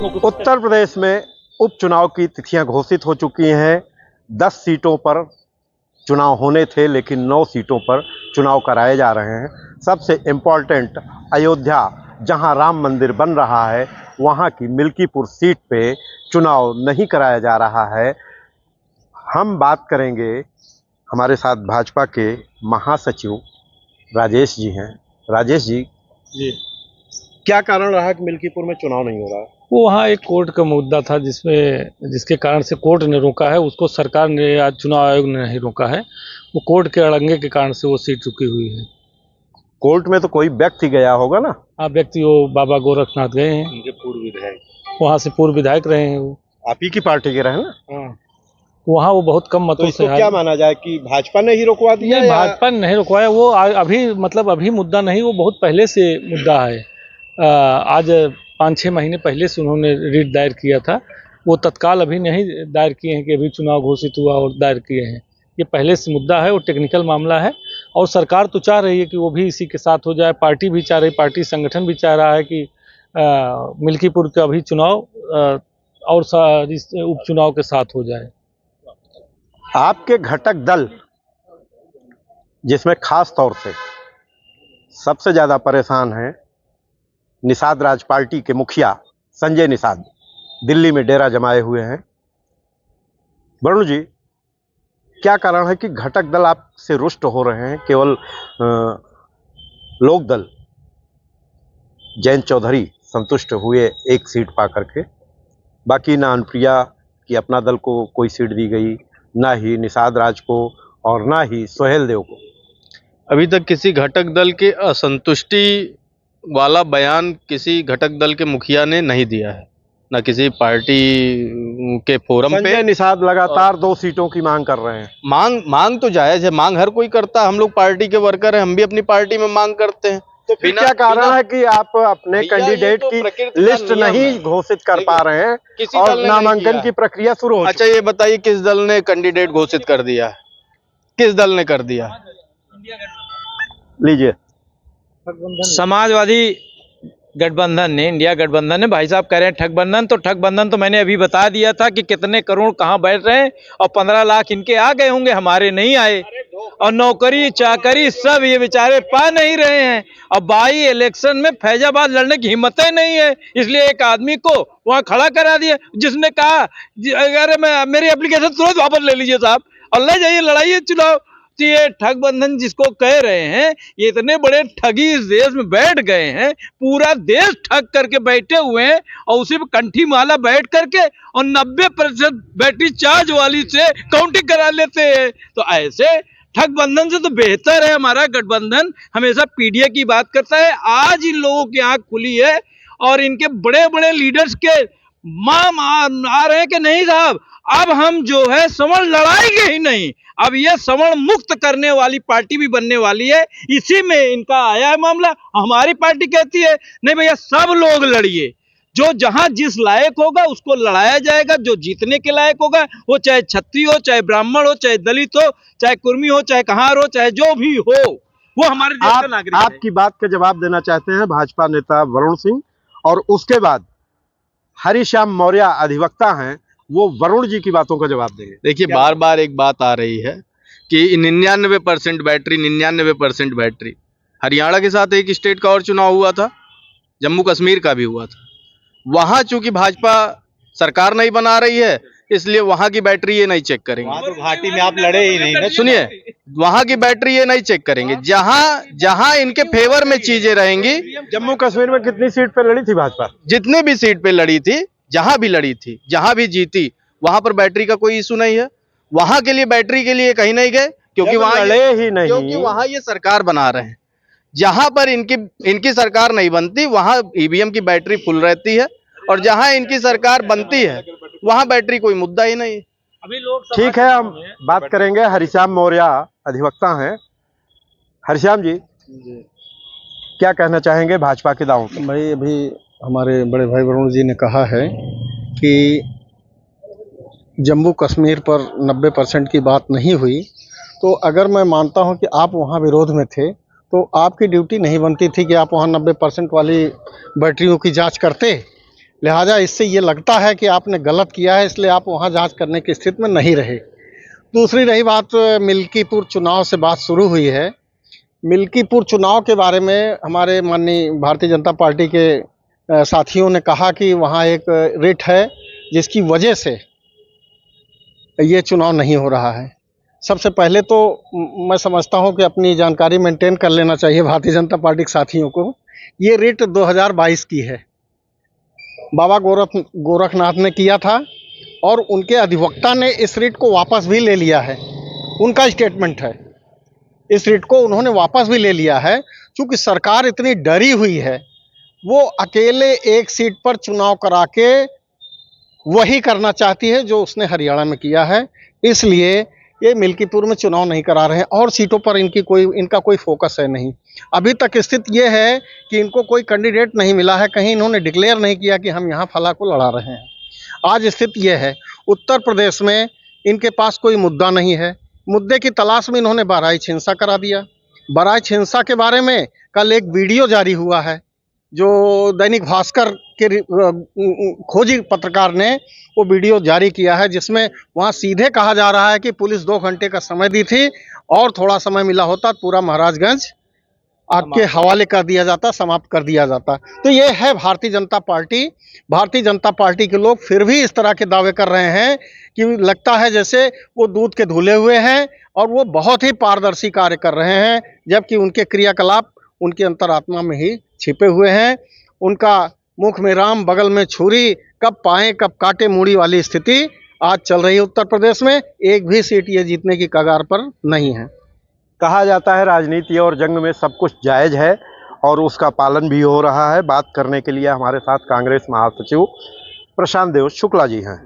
उत्तर प्रदेश में उपचुनाव की तिथियां घोषित हो चुकी हैं। 10 सीटों पर चुनाव होने थे, लेकिन 9 सीटों पर चुनाव कराए जा रहे हैं। सबसे इम्पॉर्टेंट अयोध्या, जहां राम मंदिर बन रहा है, वहां की मिल्कीपुर सीट पे चुनाव नहीं कराया जा रहा है। हम बात करेंगे, हमारे साथ भाजपा के महासचिव राजेश जी हैं। राजेश जी, क्या कारण रहा कि मिल्कीपुर में चुनाव नहीं हो रहा है? वो वहाँ एक कोर्ट का मुद्दा था जिसके कारण से कोर्ट ने रोका है उसको। सरकार ने, आज चुनाव आयोग ने नहीं रोका है। वो कोर्ट के अड़ंगे के कारण से वो सीट रुकी हुई है। कोर्ट में तो कोई व्यक्ति गया होगा ना? हाँ, व्यक्ति वो बाबा गोरखनाथ गए हैं। उनके पूर्व विधायक, वहाँ से पूर्व विधायक रहे हैं वो। आप ही की पार्टी के रहे ना? हाँ, वहाँ वो बहुत कम मतों से क्या माना जाए कि भाजपा ने ही रुकवा दिया? नहीं, भाजपा ने नहीं रुकवाया। वो अभी मुद्दा नहीं, वो बहुत पहले से मुद्दा है। आज 5-6 महीने पहले से उन्होंने रिट दायर किया था। वो तत्काल अभी नहीं दायर किए हैं कि अभी चुनाव घोषित हुआ और दायर किए हैं। ये पहले से मुद्दा है, वो टेक्निकल मामला है। और सरकार तो चाह रही है कि वो भी इसी के साथ हो जाए। पार्टी भी चाह रही, पार्टी संगठन भी चाह रहा है कि मिल्कीपुर का भी चुनाव और उपचुनाव के साथ हो जाए। आपके घटक दल, जिसमें खास तौर से सबसे ज्यादा परेशान हैं निषाद राज पार्टी के मुखिया संजय निषाद, दिल्ली में डेरा जमाए हुए हैं। वरुण जी, क्या कारण है कि घटक दल आपसे रुष्ट हो रहे हैं? केवल लोक दल जयंत चौधरी संतुष्ट हुए एक सीट पा करके, बाकी ना अनुप्रिया की अपना दल को कोई सीट दी गई, ना ही निषाद राज को और ना ही सोहेल देव को। अभी तक किसी घटक दल के असंतुष्टि वाला बयान किसी घटक दल के मुखिया ने नहीं दिया है, ना किसी पार्टी के फोरम पे। संजय निषाद लगातार 2 सीटों की मांग कर रहे हैं। मांग तो जायज है, मांग हर कोई करता है। हम लोग पार्टी के वर्कर हैं, हम भी अपनी पार्टी में मांग करते हैं। तो फिर क्या कारण है कि आप अपने कैंडिडेट की लिस्ट नहीं घोषित कर पा रहे हैं और नामांकन की प्रक्रिया शुरू हो? अच्छा, ये बताइए किस दल ने कैंडिडेट घोषित कर दिया है? किस दल ने कर दिया? लीजिए, समाजवादी गठबंधन ने, इंडिया गठबंधन ने। भाई साहब कह रहे हैं ठगबंधन, तो ठगबंधन तो मैंने अभी बता दिया था कि कितने करोड़ कहां बैठ रहे हैं। और 15 लाख इनके आ गए होंगे, हमारे नहीं आए। और नौकरी चाकरी सब ये बेचारे पा नहीं रहे हैं। और बाई इलेक्शन में फैजाबाद लड़ने की हिम्मत ही नहीं है, इसलिए एक आदमी को वहां खड़ा करा दिया, जिसने कहा अगर मेरी एप्लीकेशन तुरंत वापस ले लीजिए साहब और ले जाइए, लड़ाइए चुनाव। तो ये ठगबंधन जिसको कह रहे हैं, ये इतने बड़े ठगी इस देश में बैठ गए हैं। पूरा देश ठग करके बैठे हुए हैं और उसी पे कंठी माला बैठ करके और 90% बैटरी चार्ज वाली से काउंटिंग करा लेते हैं। तो ऐसे ठगबंधन से तो बेहतर है हमारा गठबंधन। हमेशा पीडीए की बात करता है। आज इन लोगों की आंख खुली है और इनके बड़े बड़े लीडर्स के माम आ रहे हैं कि नहीं साहब, अब हम जो है समण लड़ाएंगे ही नहीं। अब ये समण मुक्त करने वाली पार्टी भी बनने वाली है। इसी में इनका आया है मामला। हमारी पार्टी कहती है नहीं भैया, सब लोग लड़िए, जो जहां जिस लायक होगा उसको लड़ाया जाएगा। जो जीतने के लायक होगा, वो चाहे छत्री हो, चाहे ब्राह्मण हो, चाहे दलित हो, चाहे कुर्मी हो, चाहे कहार हो, चाहे जो भी हो, वो हमारे देश का नागरिक है। आपकी बात का जवाब देना चाहते हैं भाजपा नेता वरुण सिंह, और उसके बाद हरिश्याम मौर्य अधिवक्ता हैं, वो वरुण जी की बातों का जवाब देंगे। देखिए, बार बार एक बात आ रही है कि 99% बैटरी। हरियाणा के साथ एक स्टेट का और चुनाव हुआ था, जम्मू कश्मीर का भी हुआ था। वहां चूंकि भाजपा सरकार नहीं बना रही है, इसलिए वहां की बैटरी ये नहीं चेक करेंगे। वहां तो घाटी में आप लड़े ही नहीं ना। सुनिए, वहां की बैटरी ये नहीं चेक करेंगे। जहां इनके फेवर में चीजें रहेंगी। जम्मू कश्मीर में कितनी सीट पे लड़ी थी भाजपा? जितने भी सीट पे लड़ी थी, जहां भी लड़ी थी, जहां भी जीती, वहां पर बैटरी का कोई इशू नहीं है। वहां के लिए बैटरी के लिए कहीं नहीं गए, क्योंकि वहां लड़े ही नहीं, क्योंकि वहां ये सरकार बना रहे हैं। जहां पर इनकी सरकार नहीं बनती, वहां ईवीएम की बैटरी फुल रहती है, और जहां इनकी सरकार बनती है वहां बैटरी कोई मुद्दा ही नहीं। अभी लोग ठीक है, हम बात करेंगे। हरिश्याम मौर्य अधिवक्ता हैं। हरिश्याम जी, क्या कहना चाहेंगे भाजपा के दावों पे? भाई, अभी हमारे बड़े भाई वरुण जी ने कहा है कि जम्मू कश्मीर पर 90% की बात नहीं हुई, तो अगर मैं मानता हूं कि आप वहां विरोध में थे, तो आपकी ड्यूटी नहीं बनती थी कि आप वहां 90% वाली बैटरियों की जांच करते। लिहाजा इससे ये लगता है कि आपने गलत किया है, इसलिए आप वहाँ जांच करने की स्थिति में नहीं रहे। दूसरी रही बात, मिल्कीपुर चुनाव से बात शुरू हुई है। मिल्कीपुर चुनाव के बारे में हमारे माननीय भारतीय जनता पार्टी के साथियों ने कहा कि वहाँ एक रिट है जिसकी वजह से ये चुनाव नहीं हो रहा है। सबसे पहले तो मैं समझता हूँ कि अपनी जानकारी मेंटेन कर लेना चाहिए भारतीय जनता पार्टी के साथियों को। ये रिट 2022 की है, बाबा गोरखनाथ ने किया था और उनके अधिवक्ता ने इस रिट को वापस भी ले लिया है। उनका स्टेटमेंट है, इस रिट को उन्होंने वापस भी ले लिया है। चूँकि सरकार इतनी डरी हुई है, वो अकेले एक सीट पर चुनाव करा के वही करना चाहती है जो उसने हरियाणा में किया है, इसलिए ये मिल्कीपुर में चुनाव नहीं करा रहे हैं और सीटों पर इनका कोई फोकस है नहीं। अभी तक स्थिति ये है कि इनको कोई कैंडिडेट नहीं मिला है, कहीं इन्होंने डिक्लेयर नहीं किया कि हम यहाँ फला को लड़ा रहे हैं। आज स्थिति ये है, उत्तर प्रदेश में इनके पास कोई मुद्दा नहीं है। मुद्दे की तलाश में इन्होंने बहराइच हिंसा करा दिया। बहराइच हिंसा के बारे में कल एक वीडियो जारी हुआ है, जो दैनिक भास्कर के खोजी पत्रकार ने वो वीडियो जारी किया है, जिसमें वहाँ सीधे कहा जा रहा है कि पुलिस 2 घंटे का समय दी थी और थोड़ा समय मिला होता पूरा महाराजगंज आपके हवाले कर दिया जाता, समाप्त कर दिया जाता। तो ये है भारतीय जनता पार्टी। भारतीय जनता पार्टी के लोग फिर भी इस तरह के दावे कर रहे हैं कि लगता है जैसे वो दूध के धुले हुए हैं और वो बहुत ही पारदर्शी कार्य कर रहे हैं, जबकि उनके क्रियाकलाप उनकी अंतरात्मा में ही छिपे हुए हैं। उनका मुख में राम बगल में छुरी, कब पाएं कब काटे मूड़ी वाली स्थिति आज चल रही है उत्तर प्रदेश में। एक भी सीट ये जीतने की कगार पर नहीं है। कहा जाता है राजनीति और जंग में सब कुछ जायज़ है और उसका पालन भी हो रहा है। बात करने के लिए हमारे साथ कांग्रेस महासचिव प्रशांत देव शुक्ला जी हैं।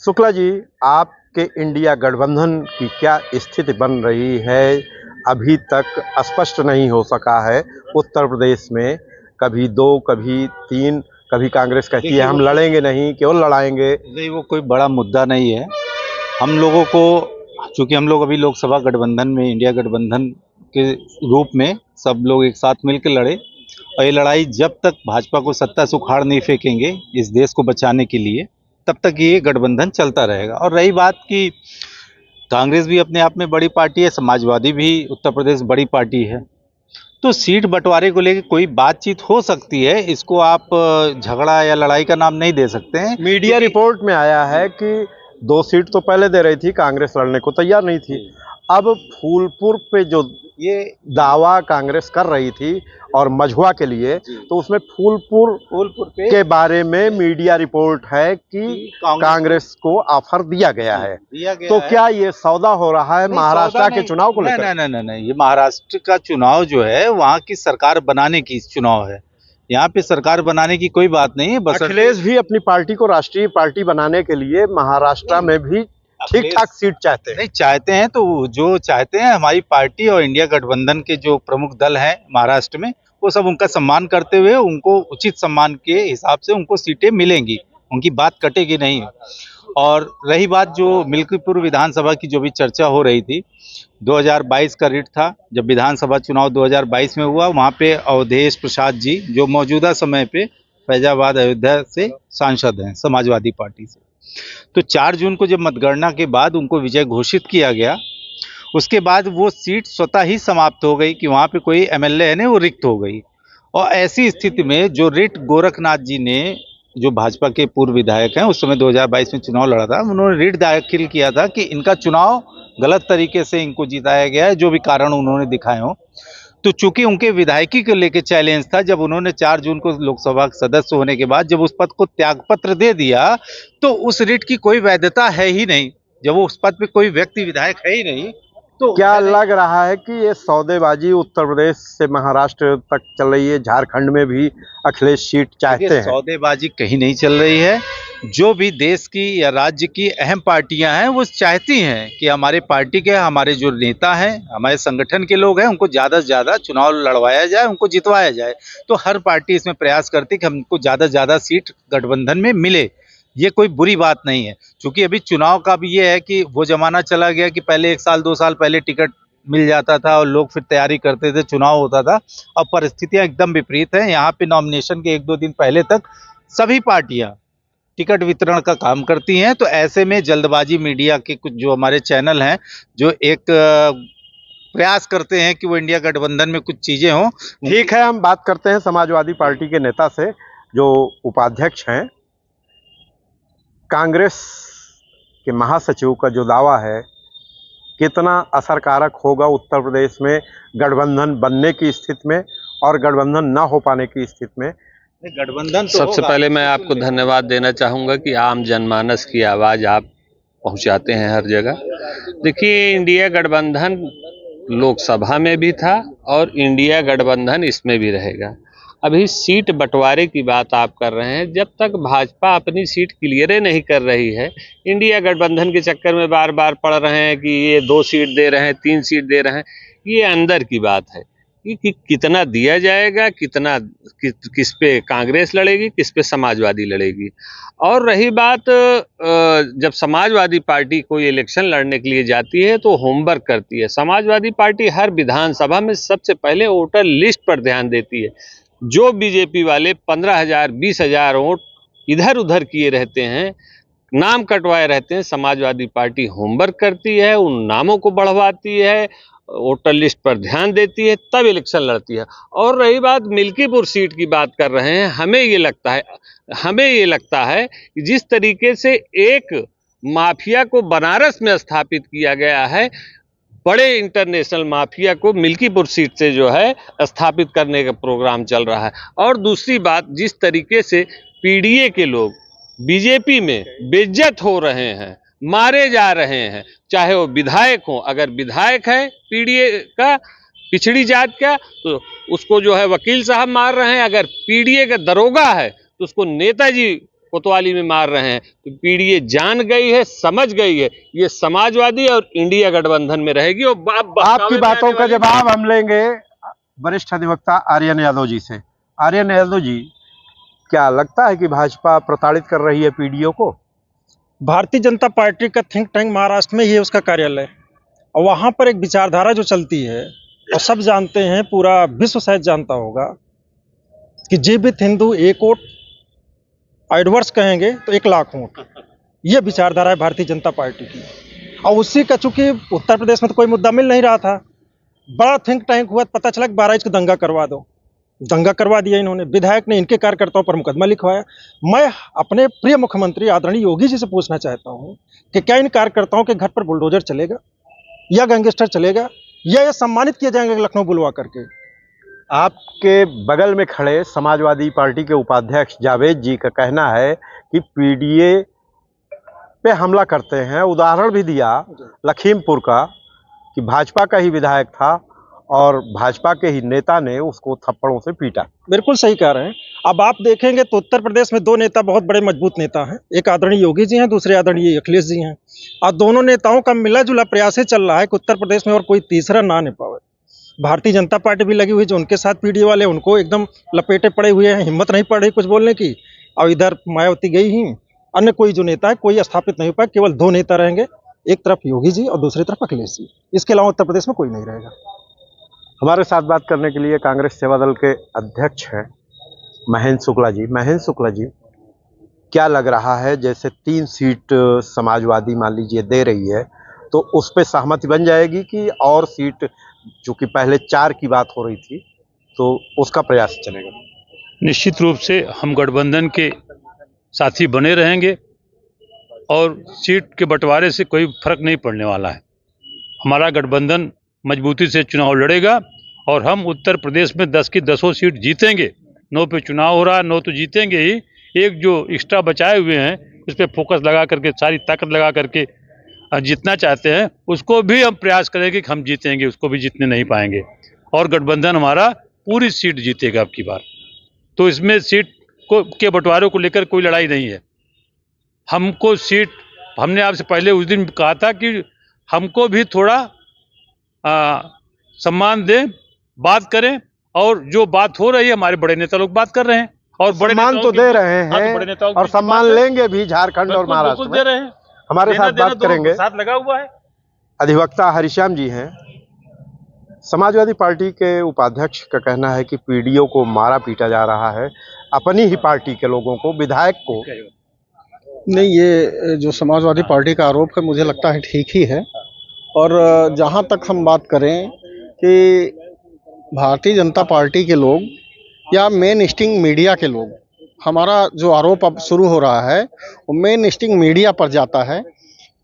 शुक्ला जी, आपके इंडिया गठबंधन की क्या स्थिति बन रही है? अभी तक स्पष्ट नहीं हो सका है उत्तर प्रदेश में, कभी 2 कभी 3, कभी कांग्रेस कहती है हम लड़ेंगे नहीं, क्यों लड़ाएंगे? नहीं, वो कोई बड़ा मुद्दा नहीं है। हम लोगों को, चूँकि हम लोग अभी लोकसभा गठबंधन में, इंडिया गठबंधन के रूप में सब लोग एक साथ मिलकर लड़े और ये लड़ाई जब तक भाजपा को सत्ता से उखाड़ नहीं फेंकेंगे इस देश को बचाने के लिए, तब तक ये गठबंधन चलता रहेगा। और रही बात कि कांग्रेस भी अपने आप में बड़ी पार्टी है, समाजवादी भी उत्तर प्रदेश बड़ी पार्टी है, तो सीट बंटवारे को लेकर कोई बातचीत हो सकती है। इसको आप झगड़ा या लड़ाई का नाम नहीं दे सकते हैं। मीडिया रिपोर्ट में आया है कि 2 सीट तो पहले दे रही थी, कांग्रेस लड़ने को तैयार नहीं थी। अब फूलपुर पे जो ये दावा कांग्रेस कर रही थी और मझुआ के लिए, तो उसमें फूलपुर के बारे में मीडिया रिपोर्ट है कि कांग्रेस को ऑफर दिया गया है। तो क्या ये सौदा हो रहा है महाराष्ट्र के चुनाव को लेकर? नहीं, ये महाराष्ट्र का चुनाव जो है वहाँ की सरकार बनाने की चुनाव है। यहाँ पे सरकार बनाने की कोई बात नहीं है। बस अखिलेश भी अपनी पार्टी को राष्ट्रीय पार्टी बनाने के लिए महाराष्ट्र में भी ठीक ठाक सीट चाहते हैं। नहीं चाहते हैं तो जो चाहते हैं, हमारी पार्टी और इंडिया गठबंधन के जो प्रमुख दल हैं महाराष्ट्र में, वो सब उनका सम्मान करते हुए उनको उचित सम्मान के हिसाब से उनको सीटें मिलेंगी, उनकी बात कटेगी नहीं। और रही बात जो मिल्कीपुर विधानसभा की जो भी चर्चा हो रही थी, 2022 का रिट था जब विधानसभा चुनाव 2022 में हुआ। वहाँ पे अवधेश प्रसाद जी, जो मौजूदा समय पे फैजाबाद अयोध्या से सांसद हैं समाजवादी पार्टी से, तो 4 जून को जब मतगणना के बाद उनको विजय घोषित किया गया, उसके बाद वो सीट स्वतः ही समाप्त हो गई कि वहाँ पे कोई एमएलए है नहीं, वो रिक्त हो गई। और ऐसी स्थिति में जो रिट गोरखनाथ जी ने, जो भाजपा के पूर्व विधायक हैं, उस समय 2022 में चुनाव लड़ा था, उन्होंने रिट दाखिल किया था कि इनका चुनाव गलत तरीके से इनको जिताया गया है, जो भी कारण उन्होंने दिखाए हों। तो चूंकि उनके विधायकी को लेकर चैलेंज था, जब उन्होंने 4 जून को लोकसभा सदस्य होने के बाद जब उस पद को त्यागपत्र दे दिया, तो उस रिट की कोई वैधता है ही नहीं। जब वो उस पद पे कोई व्यक्ति विधायक है ही नहीं, तो क्या लग रहा है कि ये सौदेबाजी उत्तर प्रदेश से महाराष्ट्र तक चल रही है? झारखंड में भी अखिलेश सीट चाहते हैं। सौदेबाजी कहीं नहीं चल रही है। जो भी देश की या राज्य की अहम पार्टियां हैं, वो चाहती हैं कि हमारे पार्टी के, हमारे जो नेता हैं, हमारे संगठन के लोग हैं, उनको ज़्यादा से ज़्यादा चुनाव लड़वाया जाए, उनको जितवाया जाए। तो हर पार्टी इसमें प्रयास करती है कि हमको ज़्यादा से ज़्यादा सीट गठबंधन में मिले। ये कोई बुरी बात नहीं है, क्योंकि अभी चुनाव का भी ये है कि वो जमाना चला गया कि पहले 1 साल 2 साल पहले टिकट मिल जाता था और लोग फिर तैयारी करते थे, चुनाव होता था। अब परिस्थितियां एकदम विपरीत हैं। यहाँ पे नॉमिनेशन के 1-2 दिन पहले तक सभी पार्टियां टिकट वितरण का काम करती हैं। तो ऐसे में जल्दबाजी मीडिया के कुछ जो हमारे चैनल हैं जो एक प्रयास करते हैं कि वो इंडिया गठबंधन में कुछ चीजें हों। ठीक है, हम बात करते हैं समाजवादी पार्टी के नेता से जो उपाध्यक्ष हैं। कांग्रेस के महासचिव का जो दावा है कितना असरकारक होगा उत्तर प्रदेश में गठबंधन बनने की स्थिति में और गठबंधन न हो पाने की स्थिति में? गठबंधन तो सबसे होगा। पहले मैं आपको धन्यवाद देना चाहूँगा कि आम जनमानस की आवाज़ आप पहुँचाते हैं हर जगह। देखिए, इंडिया गठबंधन लोकसभा में भी था और इंडिया गठबंधन इसमें भी रहेगा। अभी सीट बंटवारे की बात आप कर रहे हैं, जब तक भाजपा अपनी सीट क्लियर नहीं कर रही है, इंडिया गठबंधन के चक्कर में बार बार पड़ रहे हैं कि ये 2 सीट दे रहे हैं, 3 सीट दे रहे हैं, ये अंदर की बात है कि कितना दिया जाएगा, कितना किस पे कांग्रेस लड़ेगी, किस पे समाजवादी लड़ेगी। और रही बात, जब समाजवादी पार्टी कोई इलेक्शन लड़ने के लिए जाती है तो होमवर्क करती है। समाजवादी पार्टी हर विधानसभा में सबसे पहले वोटर लिस्ट पर ध्यान देती है। जो बीजेपी वाले 15,000 20,000 वोट इधर उधर किए रहते हैं, नाम कटवाए रहते हैं, समाजवादी पार्टी होमवर्क करती है, उन नामों को बढ़वाती है, वोटर लिस्ट पर ध्यान देती है, तब इलेक्शन लड़ती है। और रही बात मिल्कीपुर सीट की बात कर रहे हैं, हमें ये लगता है कि जिस तरीके से एक माफिया को बनारस में स्थापित किया गया है, बड़े इंटरनेशनल माफिया को मिल्कीपुर सीट से जो है स्थापित करने का प्रोग्राम चल रहा है। और दूसरी बात, जिस तरीके से पीडीए के लोग बीजेपी में बेइज्जत हो रहे हैं, मारे जा रहे हैं, चाहे वो विधायक हो, अगर विधायक है पीडीए का पिछड़ी जात का तो उसको जो है वकील साहब मार रहे हैं, अगर पीडीए का दरोगा है तो उसको नेताजी कोतवाली में मार रहे हैं। तो पीडीए जान गई है, समझ गई है, ये समाजवादी और इंडिया गठबंधन में रहेगी। और आपकी बातों का जवाब हम लेंगे वरिष्ठ अधिवक्ता आर्यन यादव जी से। आर्यन यादव जी, क्या लगता है कि भाजपा प्रताड़ित कर रही है पीडीओ को? भारतीय जनता पार्टी का थिंक टैंक महाराष्ट्र में ही है उसका कार्यालय, और वहाँ पर एक विचारधारा जो चलती है, और सब जानते हैं, पूरा विश्व शायद जानता होगा कि जीवित हिंदू एक वोट, एडवर्स कहेंगे तो 1 लाख वोट, ये विचारधारा है भारतीय जनता पार्टी की। और उसी का चूंकि उत्तर प्रदेश में तो कोई मुद्दा मिल नहीं रहा था, बड़ा थिंक टैंक हुआ, पता चला कि 12 इंच का दंगा करवा दो, दंगा करवा दिया इन्होंने। विधायक ने इनके कार्यकर्ताओं पर मुकदमा लिखवाया। मैं अपने प्रिय मुख्यमंत्री आदरणीय योगी जी से पूछना चाहता हूं कि क्या इन कार्यकर्ताओं के घर पर बुलडोजर चलेगा या गैंगस्टर चलेगा, या ये सम्मानित किए जाएंगे लखनऊ बुलवा करके? आपके बगल में खड़े समाजवादी पार्टी के उपाध्यक्ष जावेद जी का कहना है कि पीडीए पे हमला करते हैं। उदाहरण भी दिया लखीमपुर का कि भाजपा का ही विधायक था और भाजपा के ही नेता ने उसको थप्पड़ों से पीटा। बिल्कुल सही कह रहे हैं। अब आप देखेंगे तो उत्तर प्रदेश में 2 नेता बहुत बड़े मजबूत नेता हैं, एक आदरणीय योगी जी हैं, दूसरे आदरणीय अखिलेश जी हैं, और दोनों नेताओं का मिला जुला प्रयास चल रहा है कि उत्तर प्रदेश में और कोई तीसरा ना नहीं पावे। भारतीय जनता पार्टी भी लगी हुई, जो उनके साथ पीडीए वाले उनको एकदम लपेटे पड़े हुए हैं, हिम्मत नहीं पड़ रही कुछ बोलने की। और इधर मायावती गई ही, अन्य कोई जो नेता है कोई स्थापित नहीं हो पाया, केवल 2 नेता रहेंगे, एक तरफ योगी जी और दूसरी तरफ अखिलेश जी। इसके अलावा उत्तर प्रदेश में कोई नहीं रहेगा। हमारे साथ बात करने के लिए कांग्रेस सेवा दल के अध्यक्ष हैं महेंद्र शुक्ला जी। महेंद्र शुक्ला जी, क्या लग रहा है, जैसे 3 सीट समाजवादी मान लीजिए दे रही है, तो उस पर सहमति बन जाएगी कि और सीट, चूंकि पहले 4 की बात हो रही थी, तो उसका प्रयास चलेगा? निश्चित रूप से हम गठबंधन के साथी बने रहेंगे और सीट के बंटवारे से कोई फर्क नहीं पड़ने वाला है। हमारा गठबंधन मजबूती से चुनाव लड़ेगा और हम उत्तर प्रदेश में 10 की 10 सीट जीतेंगे। 9 पे चुनाव हो रहा है, 9 तो जीतेंगे ही, एक जो एक्स्ट्रा बचाए हुए हैं उस पर फोकस लगा करके, सारी ताकत लगा करके जीतना चाहते हैं, उसको भी हम प्रयास करेंगे कि हम जीतेंगे, उसको भी जीतने नहीं पाएंगे और गठबंधन हमारा पूरी सीट जीतेगा अब की बार। तो इसमें सीट को के बंटवारे को लेकर कोई लड़ाई नहीं है। हमको सीट, हमने आपसे पहले उस दिन कहा था कि हमको भी थोड़ा सम्मान दें, बात करें, और जो बात हो रही है हमारे बड़े नेता लोग बात कर रहे हैं और बड़े सम्मान तो दे रहे हैं और सम्मान लेंगे भी झारखंड और महाराष्ट्र दे रहे हैं। हमारे साथ बात करेंगे साथ लगा हुआ है अधिवक्ता हरिश्याम जी हैं। समाजवादी पार्टी के उपाध्यक्ष का कहना है कि पीडीओ को मारा पीटा जा रहा है। अपनी ही पार्टी के लोगों को, विधायक को। नहीं, ये जो समाजवादी पार्टी का आरोप है मुझे लगता है ठीक ही है। और जहाँ तक हम बात करें कि भारतीय जनता पार्टी के लोग या मेन स्ट्रीम मीडिया के लोग, हमारा जो आरोप अब शुरू हो रहा है वो मेन स्ट्रीम मीडिया पर जाता है।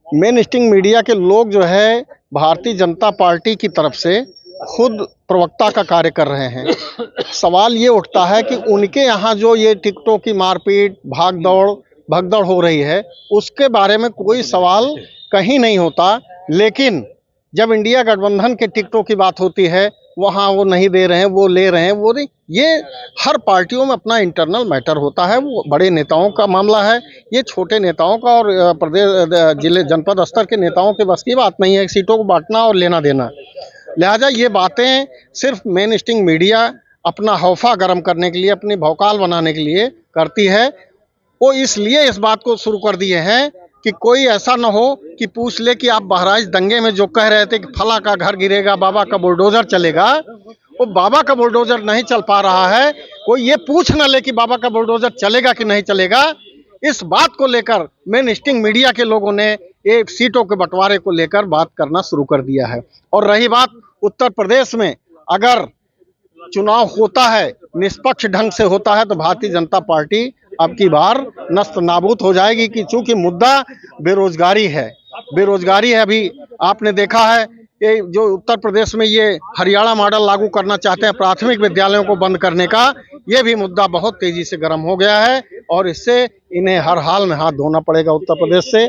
मेन स्ट्रीम मीडिया के लोग जो है भारतीय जनता पार्टी की तरफ से खुद प्रवक्ता का कार्य कर रहे हैं। सवाल ये उठता है कि उनके यहाँ जो ये टिकटों की मारपीट, भगदड़ हो रही है, उसके बारे में कोई सवाल कहीं नहीं होता, लेकिन जब इंडिया गठबंधन के टिकटों की बात होती है वहाँ वो नहीं दे रहे हैं, वो ले रहे हैं, वो नहीं। ये हर पार्टियों में अपना इंटरनल मैटर होता है, वो बड़े नेताओं का मामला है, ये छोटे नेताओं का और प्रदेश, जिले, जनपद स्तर के नेताओं के बस की बात नहीं है सीटों को बांटना और लेना देना। लिहाजा ये बातें सिर्फ मेन स्ट्रीम मीडिया अपना हौफा गर्म करने के लिए, अपनी भौकाल बनाने के लिए करती है। वो इसलिए इस बात को शुरू कर दिए हैं कि कोई ऐसा ना हो कि पूछ ले कि आप बहराइच दंगे में जो कह रहे थे कि फला का घर गिरेगा, बाबा का बुलडोजर चलेगा, वो बाबा का बुलडोजर नहीं चल पा रहा है। कोई ये पूछ ना ले कि बाबा का बुलडोजर चलेगा कि नहीं चलेगा। इस बात को लेकर मेन स्ट्रीम मीडिया के लोगों ने ये सीटों के बंटवारे को लेकर बात करना शुरू कर दिया है। और रही बात उत्तर प्रदेश में, अगर चुनाव होता है, निष्पक्ष ढंग से होता है, तो भारतीय जनता पार्टी अब की बार नस्त नाबूद हो जाएगी, कि चूंकि मुद्दा बेरोजगारी है। बेरोजगारी है। अभी आपने देखा है ये जो उत्तर प्रदेश में ये हरियाणा मॉडल लागू करना चाहते हैं प्राथमिक विद्यालयों को बंद करने का, ये भी मुद्दा बहुत तेजी से गर्म हो गया है और इससे इन्हें हर हाल में हाथ धोना पड़ेगा उत्तर प्रदेश से।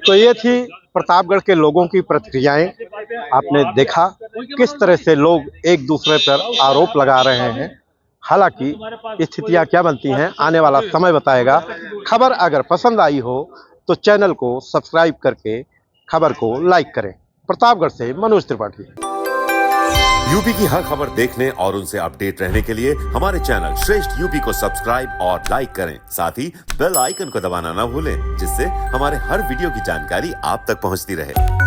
तो ये थी प्रतापगढ़ के लोगों की प्रतिक्रियाएं। आपने देखा किस तरह से लोग एक दूसरे पर आरोप लगा रहे हैं। हालांकि स्थितियां क्या बनती हैं आने वाला समय बताएगा। खबर अगर पसंद आई हो तो चैनल को सब्सक्राइब करके खबर को लाइक करें। प्रतापगढ़ से मनोज त्रिपाठी। यूपी की हर खबर देखने और उनसे अपडेट रहने के लिए हमारे चैनल श्रेष्ठ यूपी को सब्सक्राइब और लाइक करें। साथ ही बेल आइकन को दबाना ना भूलें, जिससे हमारे हर वीडियो की जानकारी आप तक पहुंचती रहे।